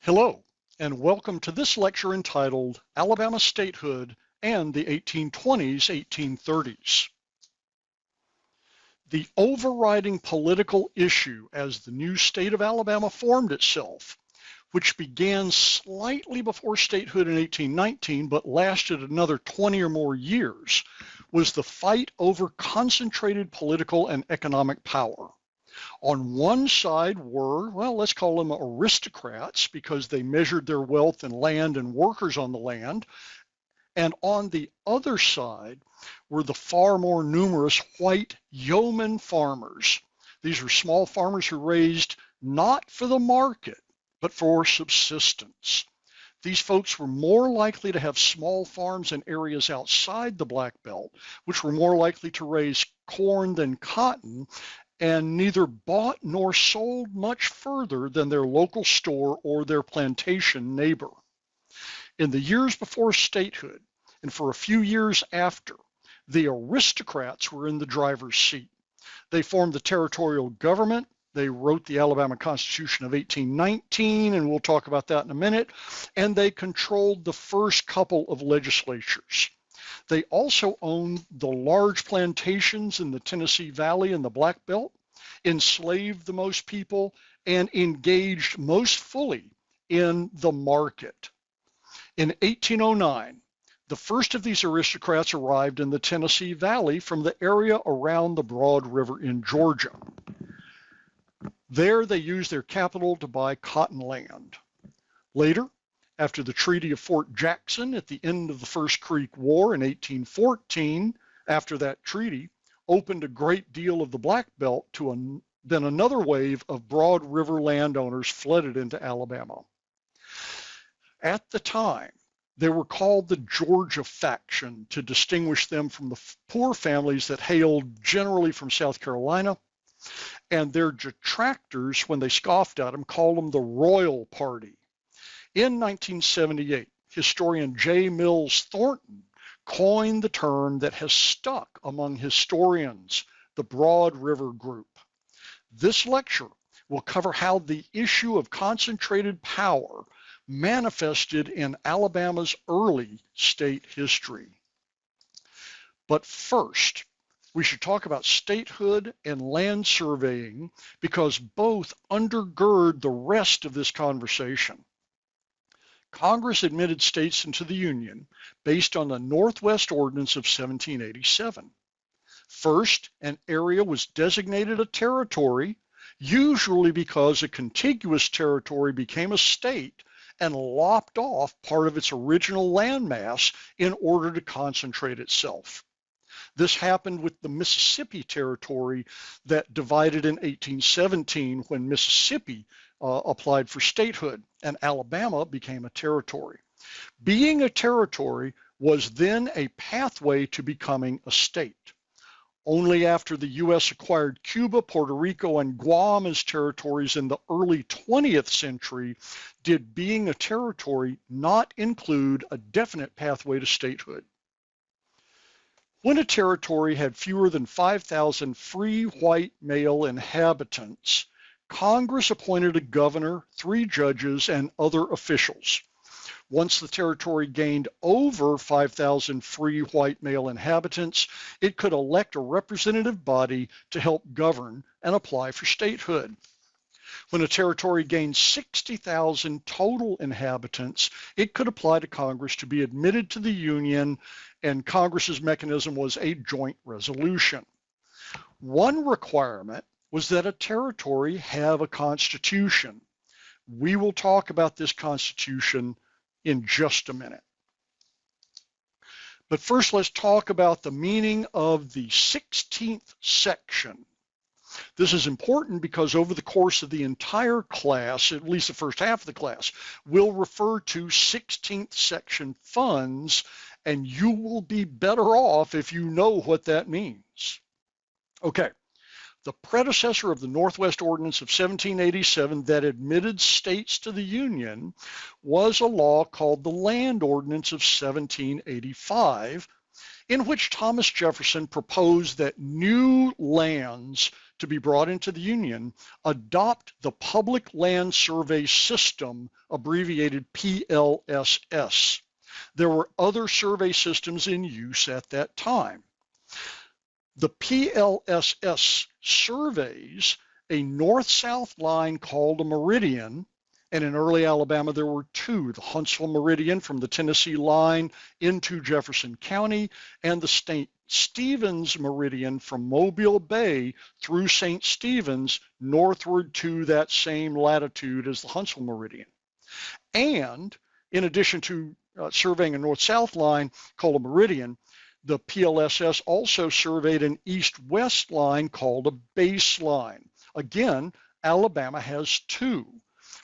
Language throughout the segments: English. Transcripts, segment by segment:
Hello, and welcome to this lecture entitled Alabama Statehood and the 1820s-1830s. The overriding political issue as the new state of Alabama formed itself, which began slightly before statehood in 1819 but lasted another 20 or more years, was the fight over concentrated political and economic power. On one side were, well, let's call them aristocrats because they measured their wealth in land and workers on the land. And on the other side were the far more numerous white yeoman farmers. These were small farmers who raised not for the market, but for subsistence. These folks were more likely to have small farms in areas outside the Black Belt, which were more likely to raise corn than cotton, and neither bought nor sold much further than their local store or their plantation neighbor. In the years before statehood, and for a few years after, the aristocrats were in the driver's seat. They formed the territorial government. They wrote the Alabama Constitution of 1819, and we'll talk about that in a minute, and they controlled the first couple of legislatures. They also owned the large plantations in the Tennessee Valley and the Black Belt, enslaved the most people, and engaged most fully in the market. In 1809, the first of these aristocrats arrived in the Tennessee Valley from the area around the Broad River in Georgia. There they used their capital to buy cotton land. Later, after the Treaty of Fort Jackson at the end of the First Creek War in 1814, after that treaty opened a great deal of the Black Belt to then another wave of Broad River landowners flooded into Alabama. At the time, they were called the Georgia faction to distinguish them from the poor families that hailed generally from South Carolina, and their detractors, when they scoffed at them, called them the Royal Party. In 1978, historian J. Mills Thornton coined the term that has stuck among historians, the Broad River Group. This lecture will cover how the issue of concentrated power manifested in Alabama's early state history. But first, we should talk about statehood and land surveying because both undergird the rest of this conversation. Congress admitted states into the Union based on the Northwest Ordinance of 1787. First, an area was designated a territory, usually because a contiguous territory became a state and lopped off part of its original landmass in order to concentrate itself. This happened with the Mississippi Territory that divided in 1817 when Mississippi applied for statehood, and Alabama became a territory. Being a territory was then a pathway to becoming a state. Only after the U.S. acquired Cuba, Puerto Rico, and Guam as territories in the early 20th century did being a territory not include a definite pathway to statehood. When a territory had fewer than 5,000 free white male inhabitants, Congress appointed a governor, 3 judges, and other officials. Once the territory gained over 5,000 free white male inhabitants, it could elect a representative body to help govern and apply for statehood. When a territory gained 60,000 total inhabitants, it could apply to Congress to be admitted to the Union, and Congress's mechanism was a joint resolution. One requirement was that a territory have a constitution. We will talk about this constitution in just a minute. But first, let's talk about the meaning of the 16th section. This is important because over the course of the entire class, at least the first half of the class, we'll refer to 16th section funds, and you will be better off if you know what that means. Okay. The predecessor of the Northwest Ordinance of 1787 that admitted states to the Union was a law called the Land Ordinance of 1785, in which Thomas Jefferson proposed that new lands to be brought into the Union adopt the Public Land Survey System, abbreviated PLSS. There were other survey systems in use at that time. The PLSS surveys a north-south line called a meridian, and in early Alabama there were two, the Huntsville Meridian from the Tennessee line into Jefferson County, and the St. Stephen's Meridian from Mobile Bay through St. Stephen's northward to that same latitude as the Huntsville Meridian. And in addition to surveying a north-south line called a meridian, the PLSS also surveyed an east-west line called a baseline. Again, Alabama has two,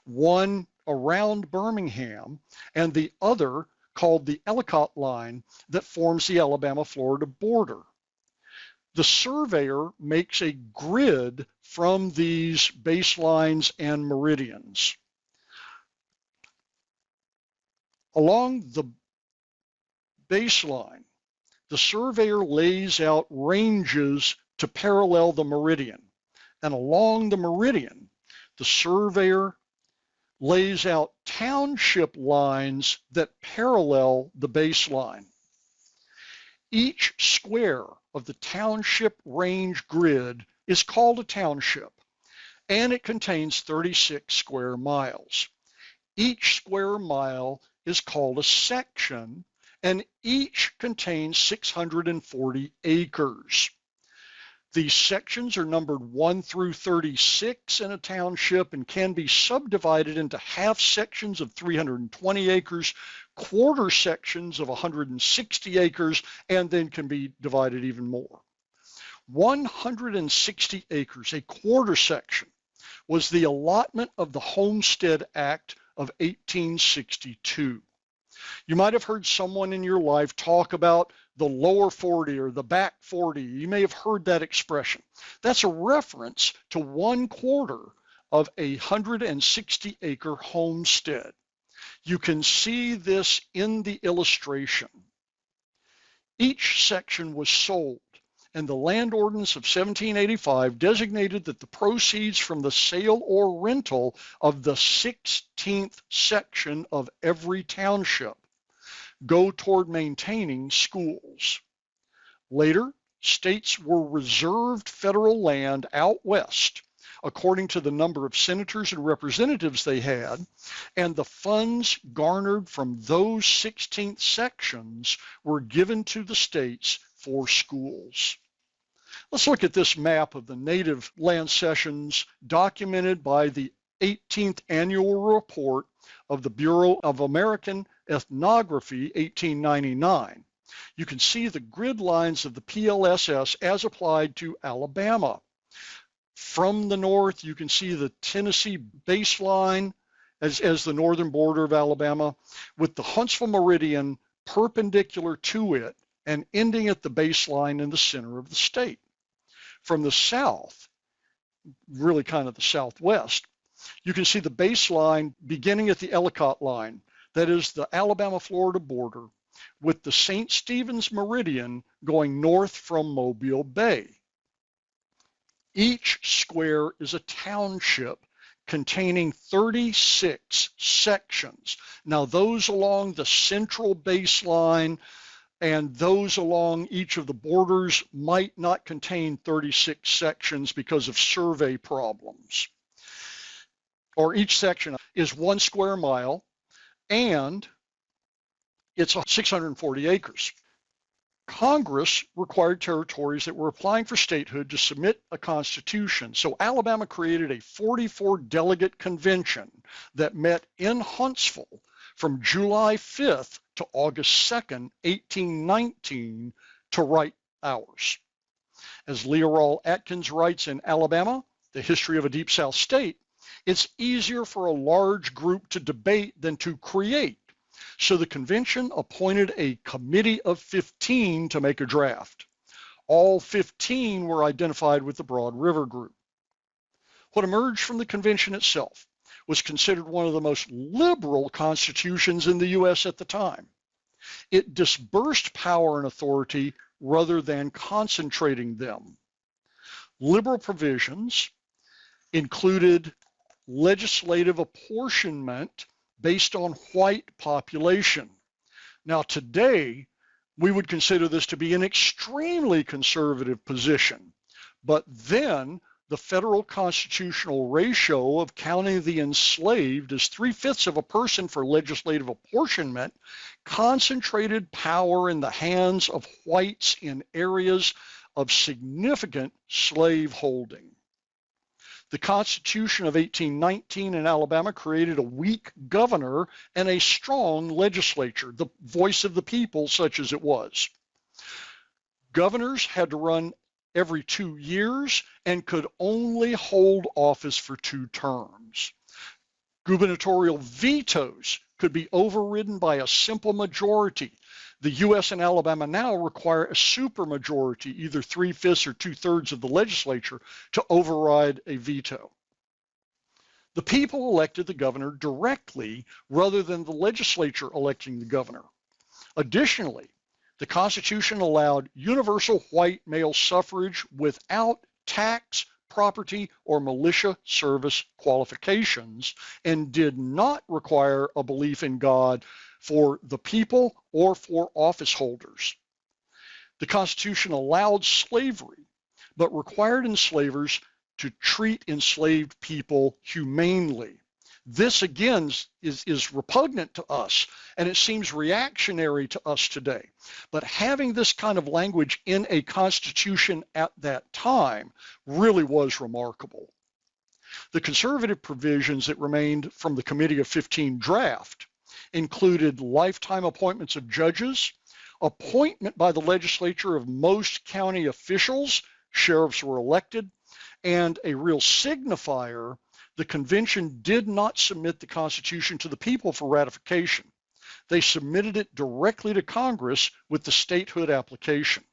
one around Birmingham and the other called the Ellicott line that forms the Alabama-Florida border. The surveyor makes a grid from these baselines and meridians. Along the baseline, the surveyor lays out ranges to parallel the meridian. And along the meridian, the surveyor lays out township lines that parallel the baseline. Each square of the township range grid is called a township, and it contains 36 square miles. Each square mile is called a section, and each contains 640 acres. These sections are numbered 1 through 36 in a township and can be subdivided into half sections of 320 acres, quarter sections of 160 acres, and then can be divided even more. 160 acres, a quarter section, was the allotment of the Homestead Act of 1862. You might have heard someone in your life talk about the lower 40 or the back 40. You may have heard that expression. That's a reference to 1/4 of a 160-acre homestead. You can see this in the illustration. Each section was sold, and the Land Ordinance of 1785 designated that the proceeds from the sale or rental of the 16th section of every township go toward maintaining schools. Later, states were reserved federal land out west according to the number of senators and representatives they had, and the funds garnered from those 16th sections were given to the states for schools. Let's look at this map of the native land cessions documented by the 18th Annual Report of the Bureau of American Ethnography, 1899. You can see the grid lines of the PLSS as applied to Alabama. From the north, you can see the Tennessee baseline as the northern border of Alabama, with the Huntsville Meridian perpendicular to it and ending at the baseline in the center of the state. From the south, really kind of the southwest, you can see the baseline beginning at the Ellicott line, that is the Alabama-Florida border, with the St. Stephen's Meridian going north from Mobile Bay. Each square is a township containing 36 sections. Now those along the central baseline and those along each of the borders might not contain 36 sections because of survey problems. Or each section is 1 square mile and it's 640 acres. Congress required territories that were applying for statehood to submit a constitution. So Alabama created a 44-delegate convention that met in Huntsville from July 5th to August 2nd, 1819 to write ours. As Leroy Atkins writes in Alabama, The History of a Deep South State, it's easier for a large group to debate than to create. So the convention appointed a committee of 15 to make a draft. All 15 were identified with the Broad River Group. What emerged from the convention itself was considered one of the most liberal constitutions in the U.S. at the time. It dispersed power and authority rather than concentrating them. Liberal provisions included legislative apportionment based on white population. Now today, we would consider this to be an extremely conservative position, but then the federal constitutional ratio of counting the enslaved as 3/5 of a person for legislative apportionment concentrated power in the hands of whites in areas of significant slaveholding. The Constitution of 1819 in Alabama created a weak governor and a strong legislature, the voice of the people such as it was. Governors had to run every 2 years and could only hold office for 2 terms. Gubernatorial vetoes could be overridden by a simple majority. The U.S. and Alabama now require a supermajority, either 3/5 or 2/3 of the legislature, to override a veto. The people elected the governor directly rather than the legislature electing the governor. Additionally, the Constitution allowed universal white male suffrage without tax, property, or militia service qualifications, and did not require a belief in God for the people or for office holders. The Constitution allowed slavery, but required enslavers to treat enslaved people humanely. This again is repugnant to us, and it seems reactionary to us today. But having this kind of language in a constitution at that time really was remarkable. The conservative provisions that remained from the Committee of 15 draft included lifetime appointments of judges, appointment by the legislature of most county officials, sheriffs were elected, and a real signifier, the convention did not submit the Constitution to the people for ratification. They submitted it directly to Congress with the statehood application.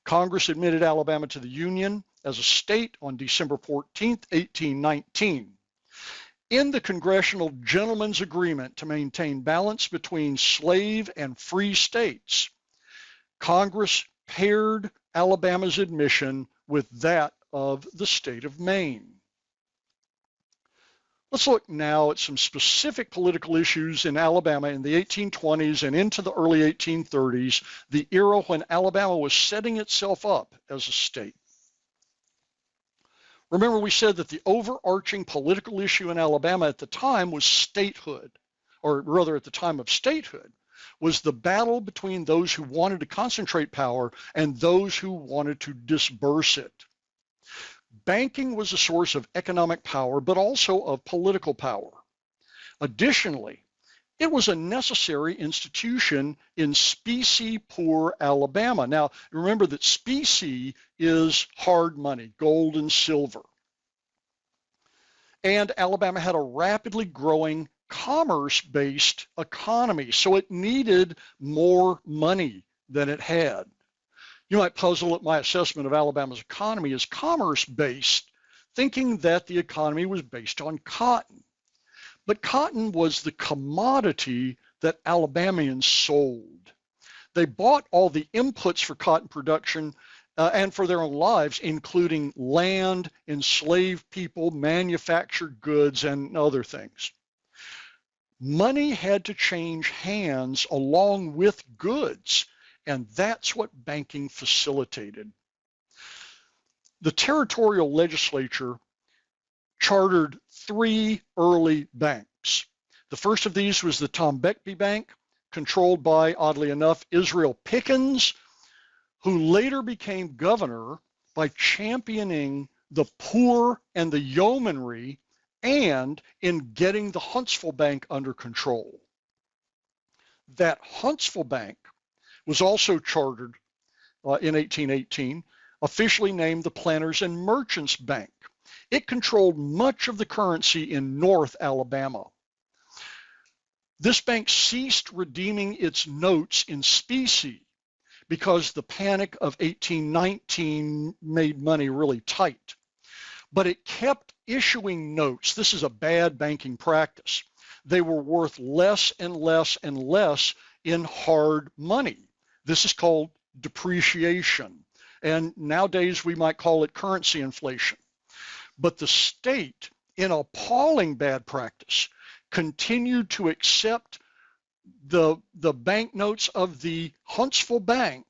Congress admitted Alabama to the Union as a state on December 14, 1819. In the Congressional Gentleman's Agreement to maintain balance between slave and free states, Congress paired Alabama's admission with that of the state of Maine. Let's look now at some specific political issues in Alabama in the 1820s and into the early 1830s, the era when Alabama was setting itself up as a state. Remember, we said that the overarching political issue in Alabama at the time was statehood, or rather at the time of statehood, was the battle between those who wanted to concentrate power and those who wanted to disperse it. Banking was a source of economic power, but also of political power. Additionally, it was a necessary institution in specie-poor Alabama. Now, remember that specie is hard money, gold and silver. And Alabama had a rapidly growing commerce-based economy, so it needed more money than it had. You might puzzle at my assessment of Alabama's economy as commerce-based, thinking that the economy was based on cotton. But cotton was the commodity that Alabamians sold. They bought all the inputs for cotton production and for their own lives, including land, enslaved people, manufactured goods, and other things. Money had to change hands along with goods, and that's what banking facilitated. The territorial legislature chartered 3 early banks. The first of these was the Tom Beckby Bank, controlled by, oddly enough, Israel Pickens, who later became governor by championing the poor and the yeomanry and in getting the Huntsville Bank under control. That Huntsville Bank was also chartered in 1818, officially named the Planters and Merchants Bank. It controlled much of the currency in North Alabama. This bank ceased redeeming its notes in specie because the panic of 1819 made money really tight. But it kept issuing notes. This is a bad banking practice. They were worth less and less and less in hard money. This is called depreciation. And nowadays we might call it currency inflation. But the state, in appalling bad practice, continued to accept the banknotes of the Huntsville Bank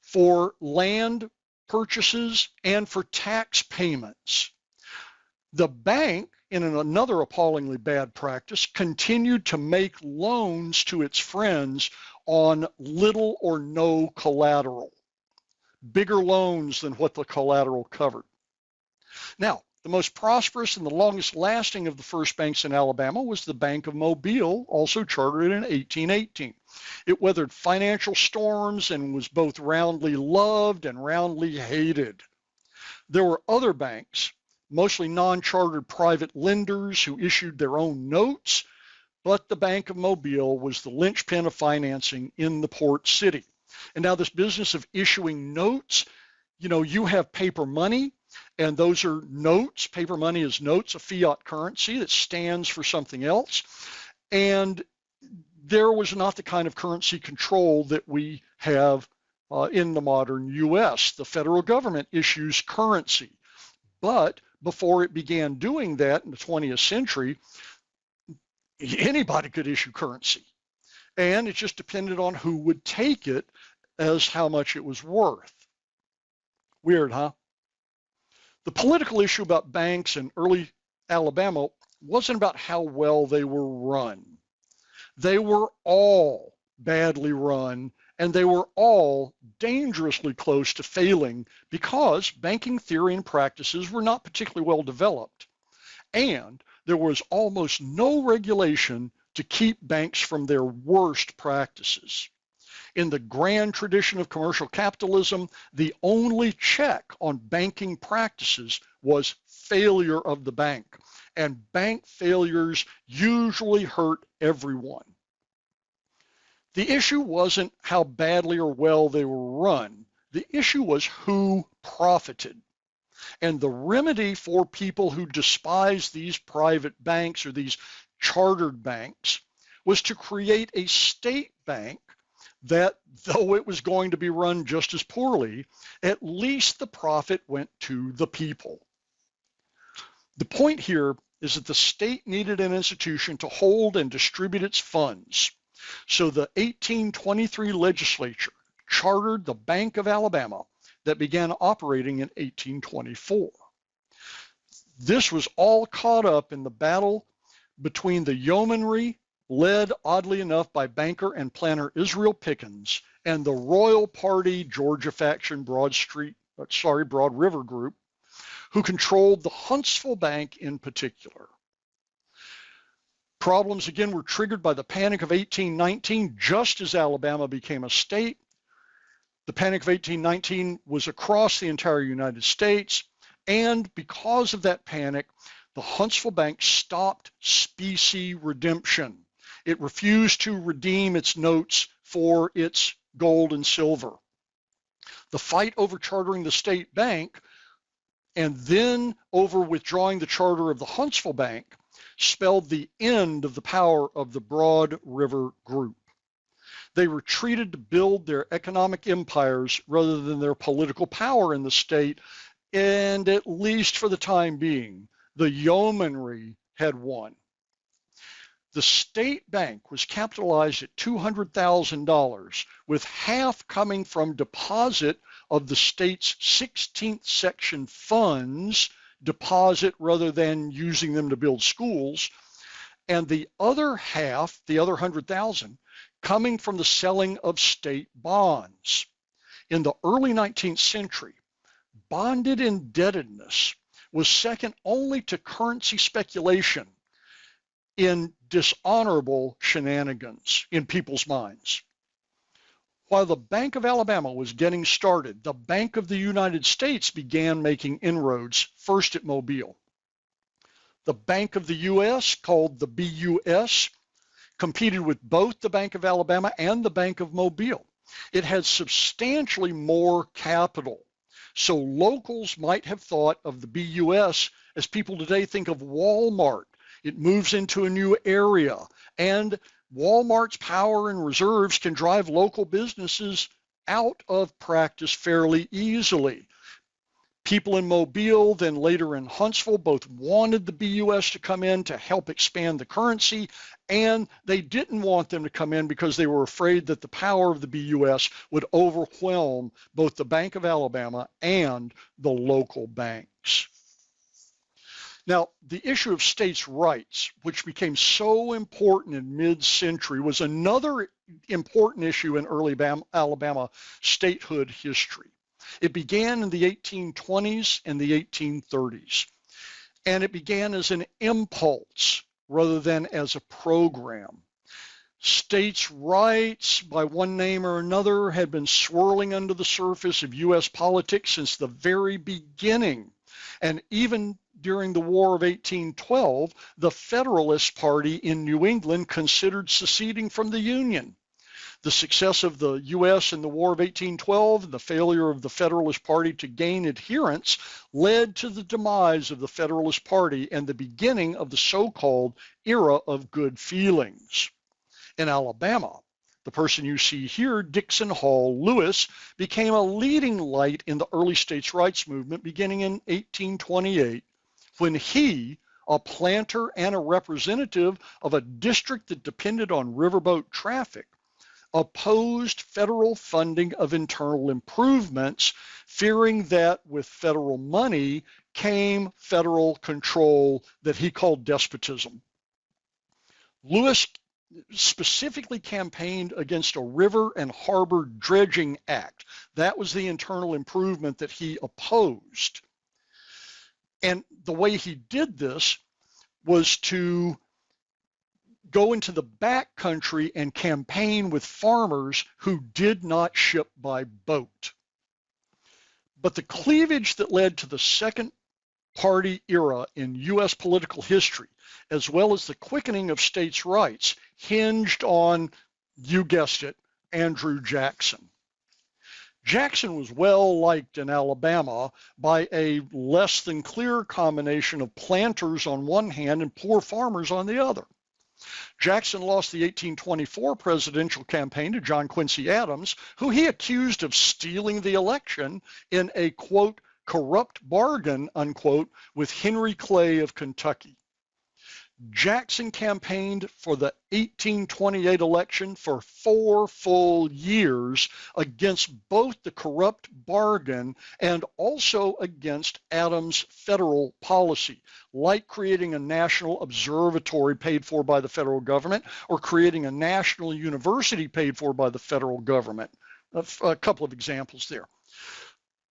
for land purchases and for tax payments. The bank, in another appallingly bad practice, continued to make loans to its friends on little or no collateral, bigger loans than what the collateral covered. Now, the most prosperous and the longest lasting of the first banks in Alabama was the Bank of Mobile, also chartered in 1818. It weathered financial storms and was both roundly loved and roundly hated. There were other banks, mostly non-chartered private lenders who issued their own notes, but the Bank of Mobile was the linchpin of financing in the port city. And now this business of issuing notes, you have paper money, and those are notes. Paper money is notes, a fiat currency that stands for something else. And there was not the kind of currency control that we have in the modern US. The federal government issues currency. But before it began doing that in the 20th century, anybody could issue currency. And it just depended on who would take it as how much it was worth. Weird, huh? The political issue about banks in early Alabama wasn't about how well they were run. They were all badly run, and they were all dangerously close to failing because banking theory and practices were not particularly well developed. And there was almost no regulation to keep banks from their worst practices. In the grand tradition of commercial capitalism, the only check on banking practices was failure of the bank, and bank failures usually hurt everyone. The issue wasn't how badly or well they were run. The issue was who profited. And the remedy for people who despise these private banks or these chartered banks was to create a state bank that, though it was going to be run just as poorly, at least the profit went to the people. The point here is that the state needed an institution to hold and distribute its funds. So the 1823 legislature chartered the Bank of Alabama that began operating in 1824. This was all caught up in the battle between the yeomanry, led oddly enough by banker and planter Israel Pickens, and the Royal Party Georgia faction Broad River group, who controlled the Huntsville Bank in particular. Problems again were triggered by the Panic of 1819, just as Alabama became a state. The Panic of 1819 was across the entire United States, and because of that panic, the Huntsville Bank stopped specie redemption. It refused to redeem its notes for its gold and silver. The fight over chartering the state bank and then over withdrawing the charter of the Huntsville Bank spelled the end of the power of the Broad River group. They retreated to build their economic empires rather than their political power in the state, and at least for the time being, the yeomanry had won. The state bank was capitalized at $200,000, with half coming from deposit of the state's 16th section funds, deposit rather than using them to build schools, and the other half, the other 100,000, coming from the selling of state bonds. In the early 19th century, bonded indebtedness was second only to currency speculation in dishonorable shenanigans in people's minds. While the Bank of Alabama was getting started, the Bank of the United States began making inroads, first at Mobile. The Bank of the U.S., called the BUS, competed with both the Bank of Alabama and the Bank of Mobile. It had substantially more capital, so locals might have thought of the BUS as people today think of Walmart. It moves into a new area, and Walmart's power and reserves can drive local businesses out of practice fairly easily. People in Mobile, then later in Huntsville, both wanted the BUS to come in to help expand the currency, and they didn't want them to come in because they were afraid that the power of the BUS would overwhelm both the Bank of Alabama and the local banks. Now, the issue of states' rights, which became so important in mid-century, was another important issue in early Alabama statehood history. It began in the 1820s and the 1830s, and it began as an impulse rather than as a program. States' rights, by one name or another, had been swirling under the surface of U.S. politics since the very beginning, and even during the War of 1812, the Federalist Party in New England considered seceding from the Union. The success of the U.S. in the War of 1812 and the failure of the Federalist Party to gain adherents led to the demise of the Federalist Party and the beginning of the so-called era of good feelings. In Alabama, the person you see here, Dixon Hall Lewis, became a leading light in the early states' rights movement beginning in 1828, when he, a planter and a representative of a district that depended on riverboat traffic, opposed federal funding of internal improvements, fearing that with federal money came federal control that he called despotism. Lewis specifically campaigned against a river and harbor dredging act. That was the internal improvement that he opposed. And the way he did this was to go into the back country and campaign with farmers who did not ship by boat. But the cleavage that led to the second party era in U.S. political history, as well as the quickening of states' rights, hinged on, you guessed it, Andrew Jackson. Jackson was well liked in Alabama by a less than clear combination of planters on one hand and poor farmers on the other. Jackson lost the 1824 presidential campaign to John Quincy Adams, who he accused of stealing the election in a, quote, corrupt bargain, unquote, with Henry Clay of Kentucky. Jackson campaigned for the 1828 election for 4 full years against both the corrupt bargain and also against Adams' federal policy, like creating a national observatory paid for by the federal government or creating a national university paid for by the federal government. A couple of examples there.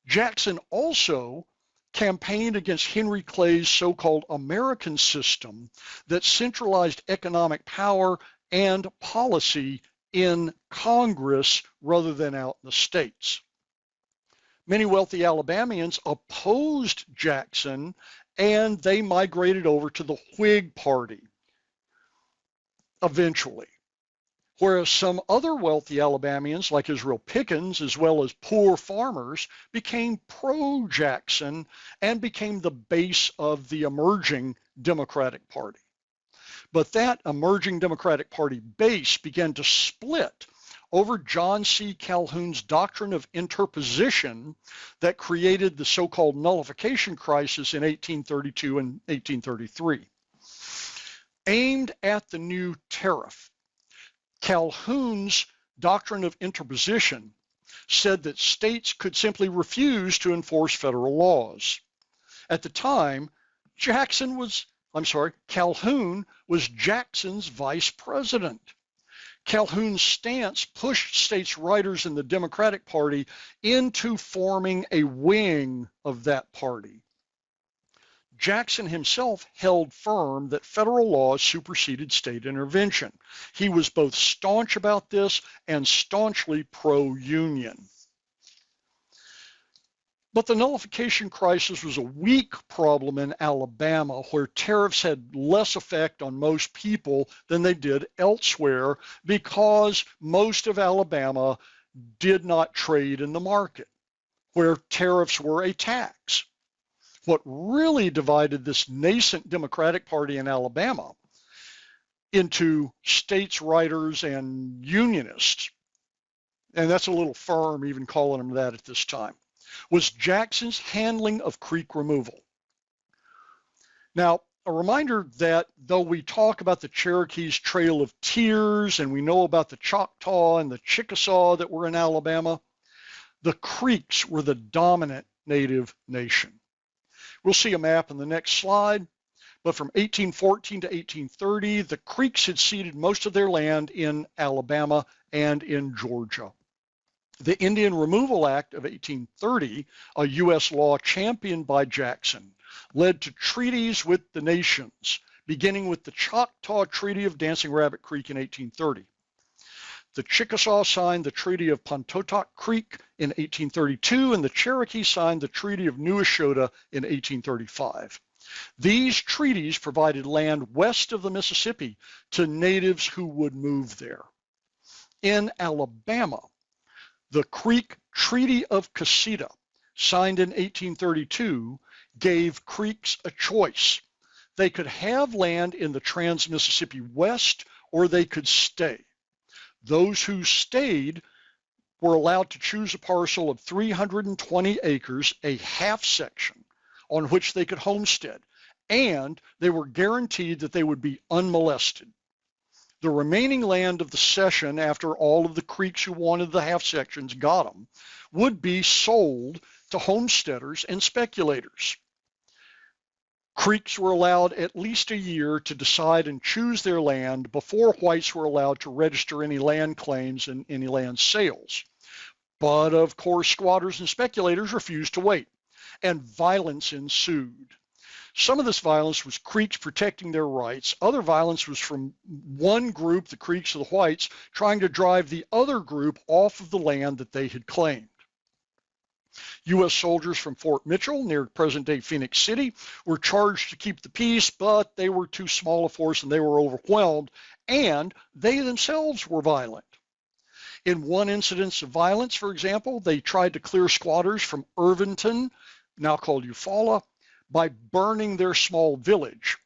Jackson also campaigned against Henry Clay's so-called American system that centralized economic power and policy in Congress rather than out in the states. Many wealthy Alabamians opposed Jackson and they migrated over to the Whig Party eventually. Whereas some other wealthy Alabamians, like Israel Pickens, as well as poor farmers, became pro-Jackson and became the base of the emerging Democratic Party. But that emerging Democratic Party base began to split over John C. Calhoun's doctrine of interposition that created the so-called nullification crisis in 1832 and 1833. Aimed at the new tariff, Calhoun's doctrine of interposition said that states could simply refuse to enforce federal laws. At the time, Calhoun was Jackson's vice president. Calhoun's stance pushed states' writers in the Democratic Party into forming a wing of that party. Jackson himself held firm that federal laws superseded state intervention. He was both staunch about this and staunchly pro-union. But the nullification crisis was a weak problem in Alabama, where tariffs had less effect on most people than they did elsewhere because most of Alabama did not trade in the market, where tariffs were a tax. What really divided this nascent Democratic Party in Alabama into states' writers and unionists, and that's a little firm even calling them that at this time, was Jackson's handling of creek removal. Now, a reminder that though we talk about the Cherokee's Trail of Tears and we know about the Choctaw and the Chickasaw that were in Alabama, the Creeks were the dominant native nation. We'll see a map in the next slide, but from 1814 to 1830, the Creeks had ceded most of their land in Alabama and in Georgia. The Indian Removal Act of 1830, a U.S. law championed by Jackson, led to treaties with the nations, beginning with the Choctaw Treaty of Dancing Rabbit Creek in 1830. The Chickasaw signed the Treaty of Pontotoc Creek in 1832, and the Cherokee signed the Treaty of New Eshota in 1835. These treaties provided land west of the Mississippi to natives who would move there. In Alabama, the Creek Treaty of Casita, signed in 1832, gave Creeks a choice. They could have land in the Trans-Mississippi West, or they could stay. Those who stayed were allowed to choose a parcel of 320 acres, a half section, on which they could homestead, and they were guaranteed that they would be unmolested. The remaining land of the cession, after all of the Creeks who wanted the half sections got them, would be sold to homesteaders and speculators. Creeks were allowed at least a year to decide and choose their land before whites were allowed to register any land claims and any land sales. But of course, squatters and speculators refused to wait, and violence ensued. Some of this violence was Creeks protecting their rights. Other violence was from one group, the Creeks or the whites, trying to drive the other group off of the land that they had claimed. U.S. soldiers from Fort Mitchell, near present-day Phoenix City, were charged to keep the peace, but they were too small a force and they were overwhelmed, and they themselves were violent. In one incident of violence, for example, they tried to clear squatters from Irvington, now called Eufaula, by burning their small village.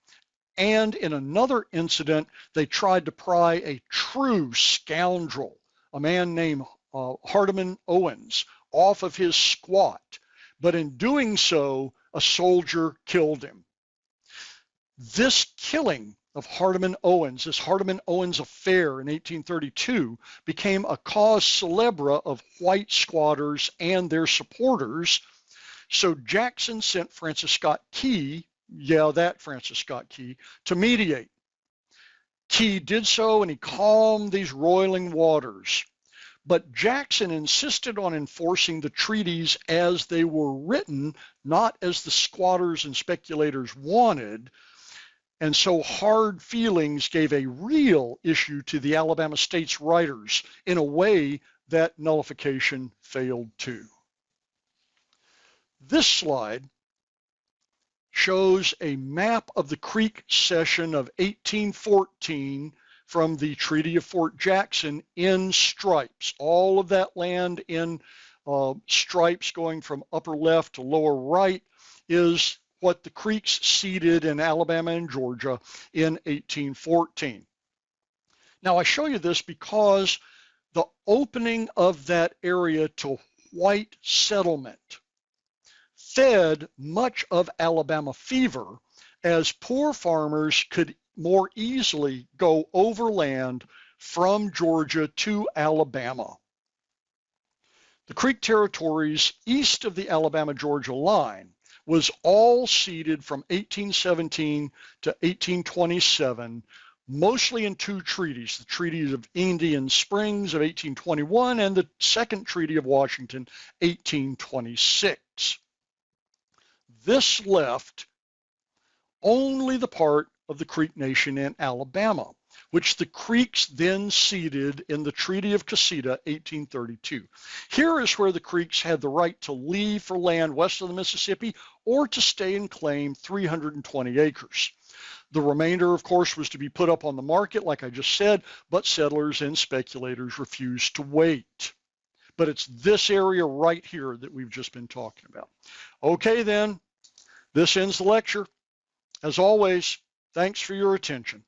And in another incident, they tried to pry a true scoundrel, a man named Hardeman Owens, off of his squat. But in doing so, a soldier killed him. This killing of Hardeman Owens, this Hardeman Owens affair in 1832, became a cause célèbre of white squatters and their supporters. So Jackson sent Francis Scott Key, Francis Scott Key, to mediate. Key did so, and he calmed these roiling waters. But Jackson insisted on enforcing the treaties as they were written, not as the squatters and speculators wanted. And so hard feelings gave a real issue to the Alabama state's writers in a way that nullification failed to. This slide shows a map of the Creek Cession of 1814 from the Treaty of Fort Jackson in stripes. All of that land in stripes going from upper left to lower right is what the Creeks ceded in Alabama and Georgia in 1814. Now I show you this because the opening of that area to white settlement fed much of Alabama fever, as poor farmers could more easily go overland from Georgia to Alabama. The Creek territories east of the Alabama-Georgia line was all ceded from 1817 to 1827, mostly in two treaties, the Treaties of Indian Springs of 1821 and the Second Treaty of Washington, 1826. This left only the part of the Creek Nation in Alabama, which the Creeks then ceded in the Treaty of Casita, 1832. Here is where the Creeks had the right to leave for land west of the Mississippi or to stay and claim 320 acres. The remainder, of course, was to be put up on the market, like I just said, but settlers and speculators refused to wait. But it's this area right here that we've just been talking about. Okay, then, this ends the lecture. As always, thanks for your attention.